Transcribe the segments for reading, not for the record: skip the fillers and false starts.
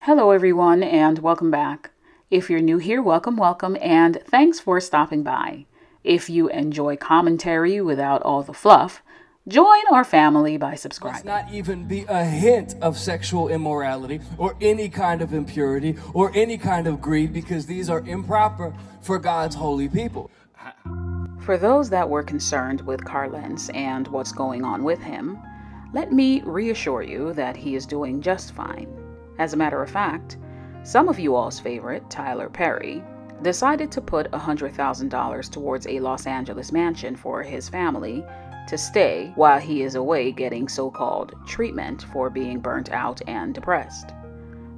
Hello everyone and welcome back. If you're new here, welcome, and thanks for stopping by. If you enjoy commentary without all the fluff, join our family by subscribing. Must not even be a hint of sexual immorality or any kind of impurity or any kind of greed, because these are improper for God's holy people. For those that were concerned with Lentz and what's going on with him, let me reassure you that he is doing just fine. As a matter of fact, some of you all's favorite, Tyler Perry, decided to put $100,000 towards a Los Angeles mansion for his family to stay while he is away getting so-called treatment for being burnt out and depressed.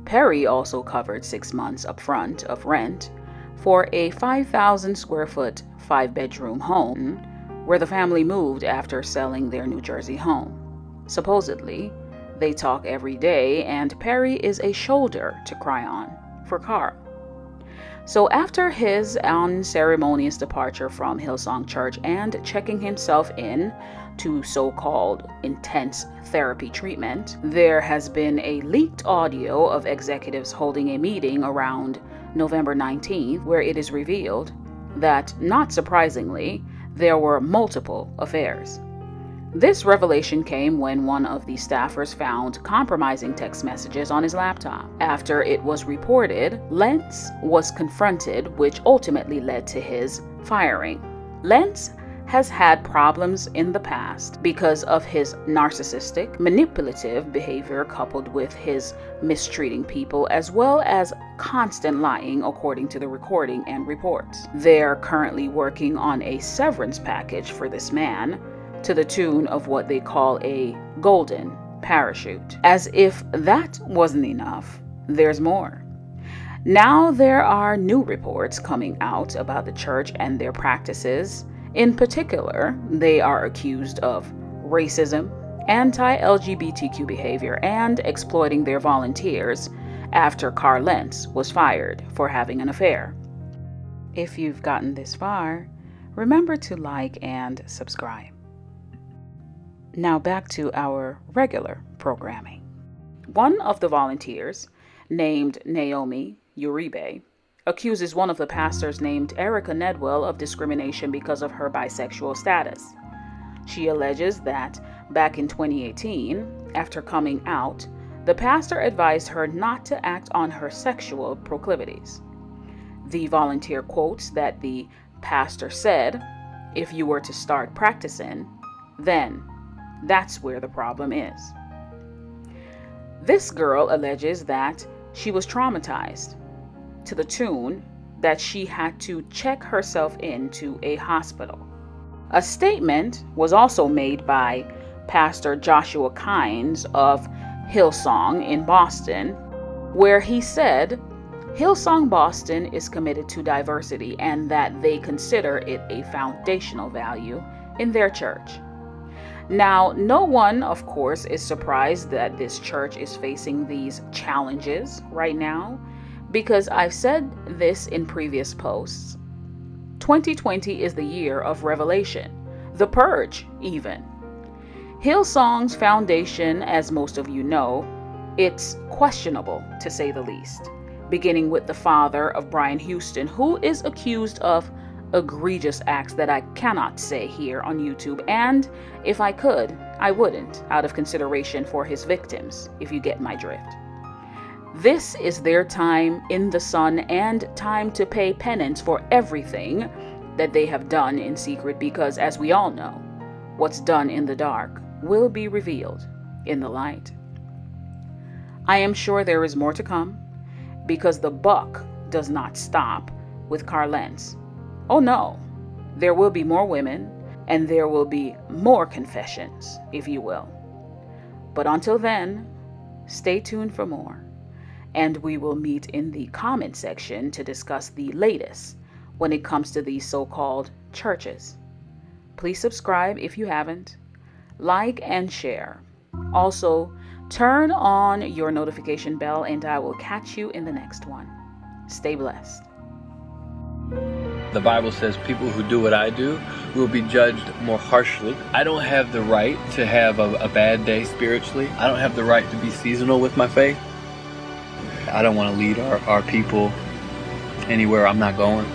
Perry also covered 6 months upfront of rent for a 5,000 square foot 5-bedroom home where the family moved after selling their New Jersey home. Supposedly, they talk every day, and Perry is a shoulder to cry on for Carl. So after his unceremonious departure from Hillsong Church and checking himself in to so-called intense therapy treatment, there has been a leaked audio of executives holding a meeting around November 19th where it is revealed that, not surprisingly, there were multiple affairs. This revelation came when one of the staffers found compromising text messages on his laptop. After it was reported, Lentz was confronted, which ultimately led to his firing. Lentz has had problems in the past because of his narcissistic, manipulative behavior coupled with his mistreating people, as well as constant lying, according to the recording and reports. They're currently working on a severance package for this man, to the tune of what they call a golden parachute. As if that wasn't enough, there's more. Now there are new reports coming out about the church and their practices. In particular, they are accused of racism, anti-LGBTQ behavior, and exploiting their volunteers after Lentz was fired for having an affair. If you've gotten this far, remember to like and subscribe. Now back to our regular programming. One of the volunteers, named Naomi Uribe, accuses one of the pastors named Erica Nedwell of discrimination because of her bisexual status. She alleges that back in 2018, after coming out, the pastor advised her not to act on her sexual proclivities. The volunteer quotes that the pastor said, "If you were to start practicing, then that's where the problem is." This girl alleges that she was traumatized to the tune that she had to check herself into a hospital. A statement was also made by Pastor Joshua Kynes of Hillsong in Boston, where he said Hillsong Boston is committed to diversity and that they consider it a foundational value in their church. Now, no one, of course, is surprised that this church is facing these challenges right now, because I've said this in previous posts. 2020 is the year of revelation, the purge even. Hillsong's foundation, as most of you know, it's questionable to say the least, beginning with the father of Brian Houston, who is accused of egregious acts that I cannot say here on YouTube, and if I could, I wouldn't, out of consideration for his victims, if you get my drift. This is their time in the sun and time to pay penance for everything that they have done in secret, because as we all know, what's done in the dark will be revealed in the light. I am sure there is more to come, because the buck does not stop with Lentz. Oh no, there will be more women, and there will be more confessions, if you will. But until then, stay tuned for more, and we will meet in the comment section to discuss the latest when it comes to these so-called churches. Please subscribe if you haven't, like and share. Also, turn on your notification bell, and I will catch you in the next one. Stay blessed. The Bible says people who do what I do will be judged more harshly. I don't have the right to have a bad day spiritually. I don't have the right to be seasonal with my faith. I don't want to lead our people anywhere I'm not going.